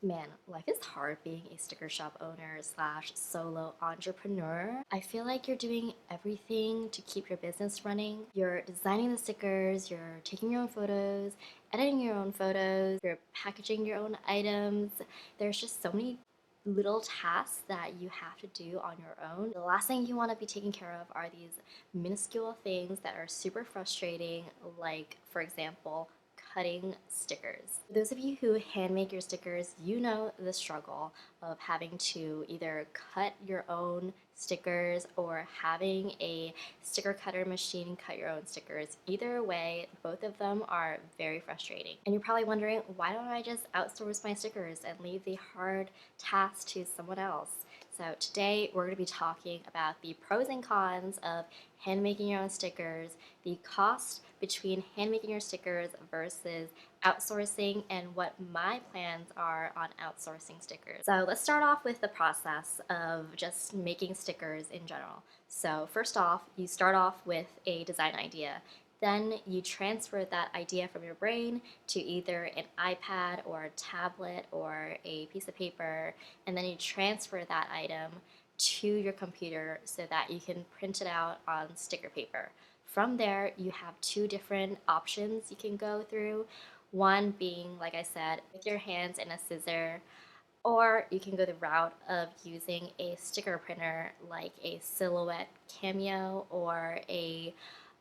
Man, life is hard being a sticker shop owner slash solo entrepreneur. I feel like you're doing everything to keep your business running. You're designing the stickers, you're taking your own photos, editing your own photos, you're packaging your own items. There's just so many little tasks that you have to do on your own. The last thing you want to be taking care of are these minuscule things that are super frustrating, like, for example, cutting stickers. For those of you who hand make your stickers, you know the struggle of having to either cut your own stickers or having a sticker cutter machine cut your own stickers. Either way, both of them are very frustrating. And you're probably wondering, why don't I just outsource my stickers and leave the hard task to someone else? So today we're going to be talking about the pros and cons of hand making your own stickers, the cost between hand making your stickers versus outsourcing, and what my plans are on outsourcing stickers. So let's start off with the process of just making stickers in general. So first off, you start off with a design idea. Then you transfer that idea from your brain to either an iPad or a tablet or a piece of paper, and then you transfer that item to your computer so that you can print it out on sticker paper. From there, you have two different options you can go through. One being, like I said, with your hands and a scissor, or you can go the route of using a sticker printer like a Silhouette Cameo or a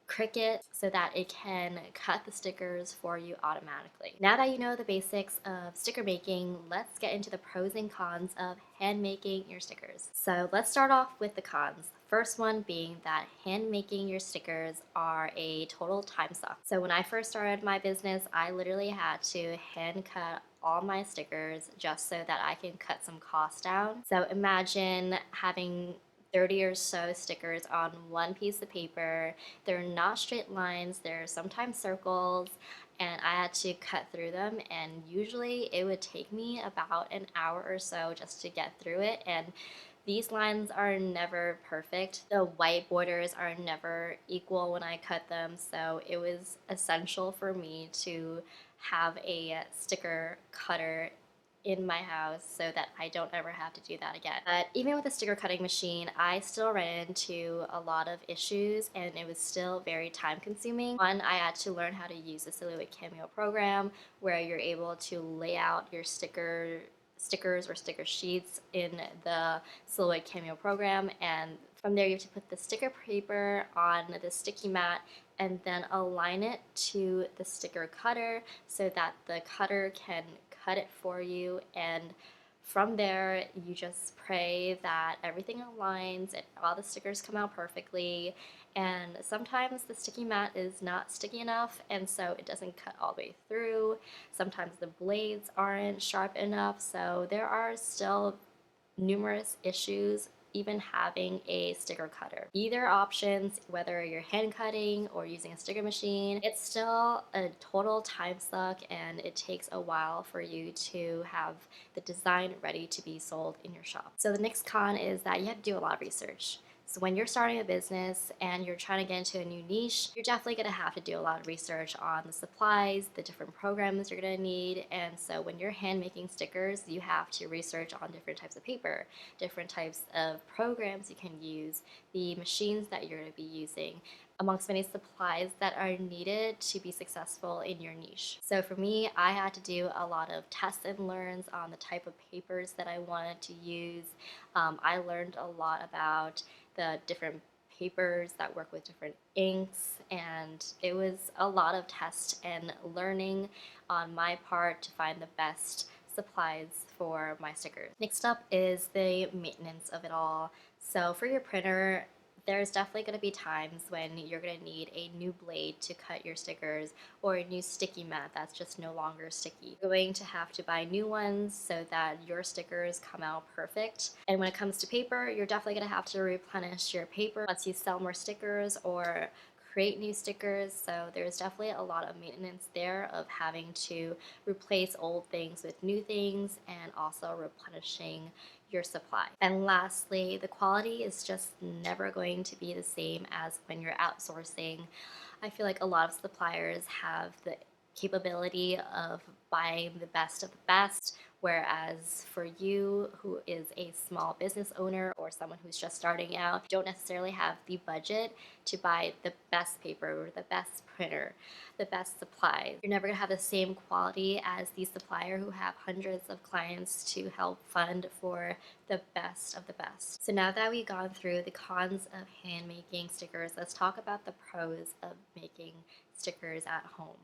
Cricut so that it can cut the stickers for you automatically. Now that you know the basics of sticker making, let's get into the pros and cons of hand making your stickers. So let's start off with the cons. The first one being that hand making your stickers are a total time suck. So when I first started my business, I literally had to hand cut all my stickers just so that I can cut some costs down. So imagine having 30 or so stickers on one piece of paper. They're not straight lines, they're sometimes circles, and I had to cut through them, and usually it would take me about an hour or so just to get through it. And these lines are never perfect. The white borders are never equal when I cut them, so it was essential for me to have a sticker cutter in my house so that I don't ever have to do that again. But even with the sticker cutting machine, I still ran into a lot of issues, and it was still very time consuming. One, I had to learn how to use the Silhouette Cameo program where you're able to lay out your stickers or sticker sheets in the Silhouette Cameo program, and from there you have to put the sticker paper on the sticky mat and then align it to the sticker cutter so that the cutter can cut it for you. And from there, you just pray that everything aligns and all the stickers come out perfectly. And sometimes the sticky mat is not sticky enough, and so it doesn't cut all the way through. Sometimes the blades aren't sharp enough, so there are still numerous issues even having a sticker cutter. Either options, whether you're hand cutting or using a sticker machine, it's still a total time suck, and it takes a while for you to have the design ready to be sold in your shop. So the next con is that you have to do a lot of research. So when you're starting a business and you're trying to get into a new niche, you're definitely going to have to do a lot of research on the supplies, the different programs you're going to need. And so when you're hand making stickers, you have to research on different types of paper, different types of programs you can use, the machines that you're going to be using, amongst many supplies that are needed to be successful in your niche. So for me, I had to do a lot of tests and learns on the type of papers that I wanted to use. I learned a lot about the different papers that work with different inks, and it was a lot of test and learning on my part to find the best supplies for my stickers. Next up is the maintenance of it all. So for your printer, there's definitely going to be times when you're going to need a new blade to cut your stickers, or a new sticky mat that's just no longer sticky. You're going to have to buy new ones so that your stickers come out perfect. And when it comes to paper, you're definitely going to have to replenish your paper once you sell more stickers or create new stickers. So there's definitely a lot of maintenance there of having to replace old things with new things, and also replenishing your supply. And lastly, the quality is just never going to be the same as when you're outsourcing. I feel like a lot of suppliers have the capability of buying the best of the best, Whereas for you, who is a small business owner or someone who's just starting out, don't necessarily have the budget to buy the best paper or the best printer, the best supplies. You're never gonna have the same quality as the supplier who have hundreds of clients to help fund for the best of the best. So now that we've gone through the cons of hand making stickers, let's talk about the pros of making stickers at home.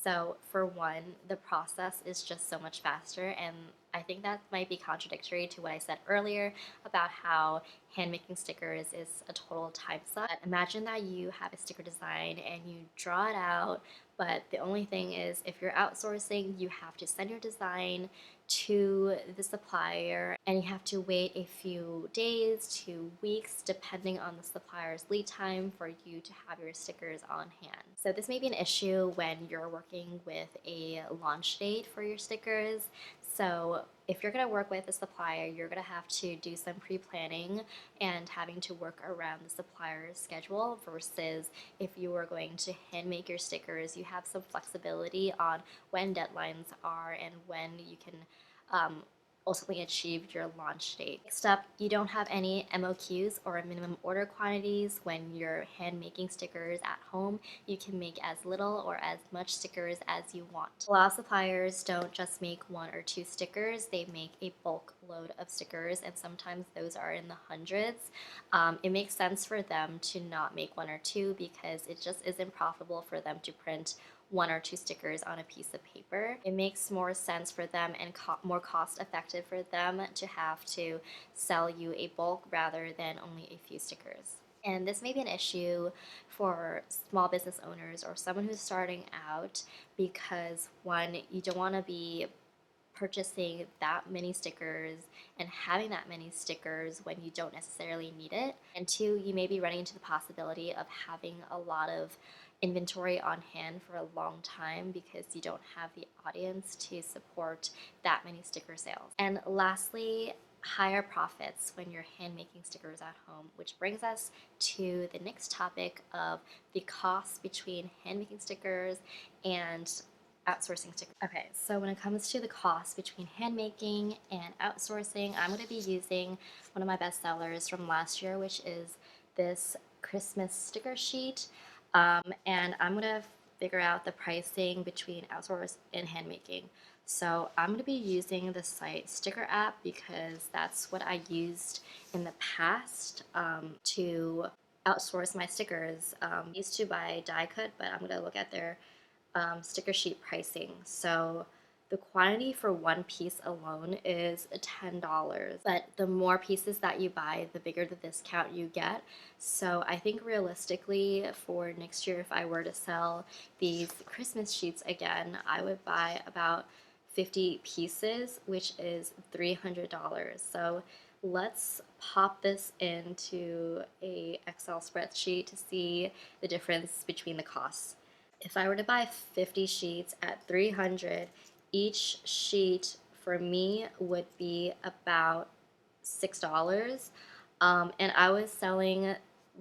So for one, the process is just so much faster, and I think that might be contradictory to what I said earlier about how hand making stickers is a total time suck. Imagine that you have a sticker design and you draw it out, but the only thing is if you're outsourcing, you have to send your design to the supplier and you have to wait a few days to weeks depending on the supplier's lead time for you to have your stickers on hand. So this may be an issue when you're working with a launch date for your stickers. So if you're going to work with a supplier, you're going to have to do some pre-planning and having to work around the supplier's schedule versus if you were going to hand make your stickers, you have some flexibility on when deadlines are and when you can ultimately achieve your launch date. Next up, you don't have any MOQs or minimum order quantities when you're hand making stickers at home. You can make as little or as much stickers as you want. A lot of suppliers don't just make one or two stickers, they make a bulk load of stickers, and sometimes those are in the hundreds. It makes sense for them to not make one or two because it just isn't profitable for them to print one or two stickers on a piece of paper. It makes more sense for them and more cost effective for them to have to sell you a bulk rather than only a few stickers. And this may be an issue for small business owners or someone who's starting out because one, you don't want to be purchasing that many stickers and having that many stickers when you don't necessarily need it. And two, you may be running into the possibility of having a lot of inventory on hand for a long time because you don't have the audience to support that many sticker sales. And lastly, higher profits when you're hand making stickers at home, which brings us to the next topic of the cost between hand making stickers and outsourcing stickers. Okay, so when it comes to the cost between hand making and outsourcing, I'm going to be using one of my best sellers from last year, which is this Christmas sticker sheet. And I'm going to figure out the pricing between outsource and hand making. So I'm going to be using the site Sticker App because that's what I used in the past to outsource my stickers. I used to buy die cut, but I'm going to look at their sticker sheet pricing. So the quantity for one piece alone is $10, but the more pieces that you buy, the bigger the discount you get. So I think realistically for next year, if I were to sell these Christmas sheets again, I would buy about 50 pieces, which is $300. So let's pop this into a Excel spreadsheet to see the difference between the costs. If I were to buy 50 sheets at 300, each sheet for me would be about $6. And I was selling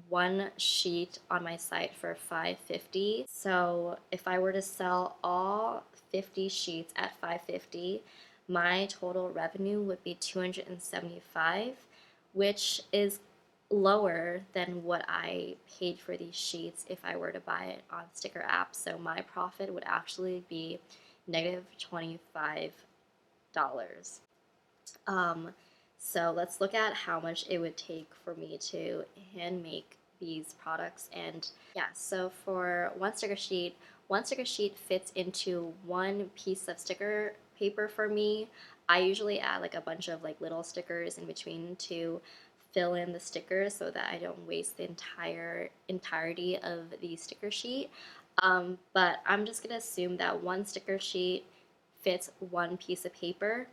one sheet on my site for $5.50. So if I were to sell all 50 sheets at $5.50, my total revenue would be $275, which is lower than what I paid for these sheets if I were to buy it on Sticker App. So my profit would actually be negative $25. So let's look at how much it would take for me to hand make these products. And yeah, so for one sticker sheet fits into one piece of sticker paper for me. I usually add like a bunch of like little stickers in between to fill in the stickers so that I don't waste the entirety of the sticker sheet. But I'm just gonna assume that one sticker sheet fits one piece of paper.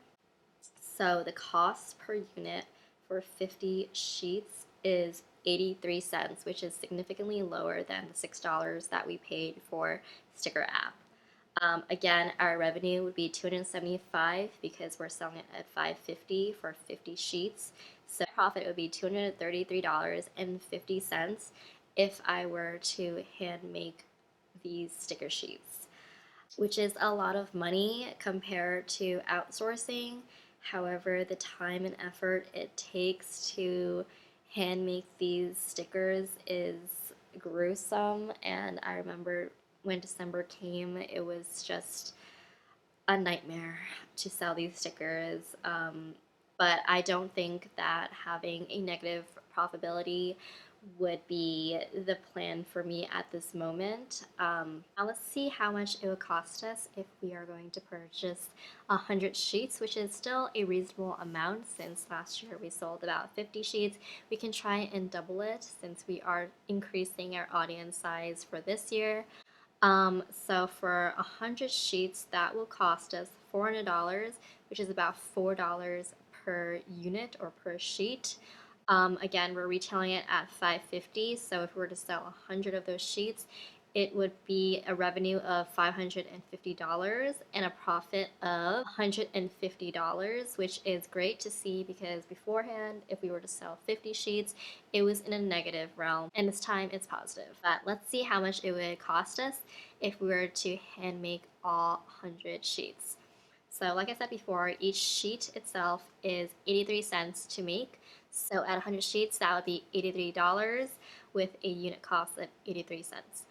So the cost per unit for 50 sheets is 83 cents, which is significantly lower than the $6 that we paid for Sticker App. Again, our revenue would be $275 because we're selling it at $5.50 for 50 sheets. So profit would be $233.50 if I were to hand make these sticker sheets. which is a lot of money compared to outsourcing. However, the time and effort it takes to hand make these stickers is gruesome. And I remember when December came, it was just a nightmare to sell these stickers. But I don't think that having a negative profitability would be the plan for me at this moment. Now let's see how much it would cost us if we are going to purchase 100 sheets, which is still a reasonable amount since last year we sold about 50 sheets. We can try and double it since we are increasing our audience size for this year. So for 100 sheets, that will cost us $400, which is about $4 per unit or per sheet. Again, we're retailing it at $5.50. So if we were to sell 100 of those sheets, it would be a revenue of $550 and a profit of $150, which is great to see because beforehand, if we were to sell 50 sheets, it was in a negative realm, and this time it's positive. But let's see how much it would cost us if we were to hand make all 100 sheets. So like I said before, each sheet itself is 83 cents to make. So at 100 sheets, that would be $83 with a unit cost of 83 cents.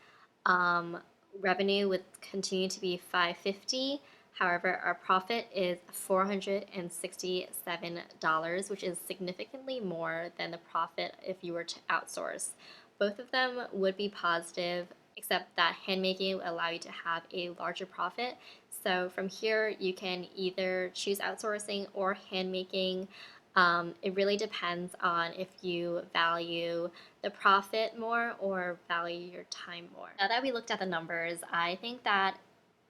Um, Revenue would continue to be 550. However, our profit is $467, which is significantly more than the profit if you were to outsource. Both of them would be positive, except that handmaking will allow you to have a larger profit. So from here, you can either choose outsourcing or handmaking. It really depends on if you value the profit more or value your time more. Now that we looked at the numbers, I think that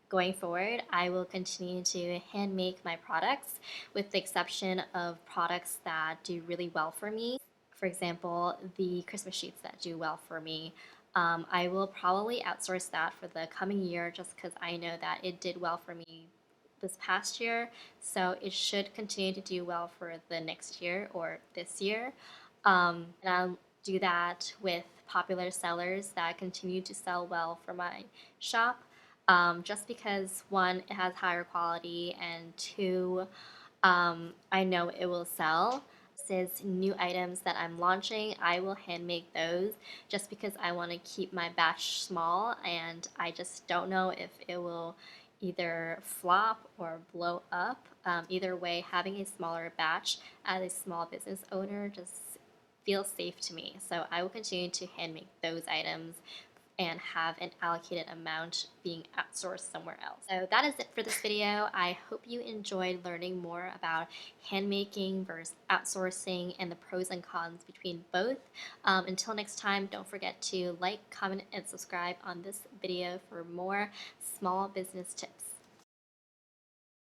going forward, I will continue to hand make my products with the exception of products that do really well for me. For example, the Christmas sheets that do well for me. I will probably outsource that for the coming year just because I know that it did well for me this past year. So it should continue to do well for the next year or this year. And I'll do that with popular sellers that continue to sell well for my shop. Just because one, it has higher quality, and two, I know it will sell. Versus new items that I'm launching, I will hand make those just because I want to keep my batch small and I just don't know if it will either flop or blow up. Either way, having a smaller batch as a small business owner just feels safe to me. So I will continue to hand make those items and have an allocated amount being outsourced somewhere else. So that is it for this video. I hope you enjoyed learning more about handmaking versus outsourcing and the pros and cons between both. Until next time, don't forget to like, comment, and subscribe on this video for more small business tips.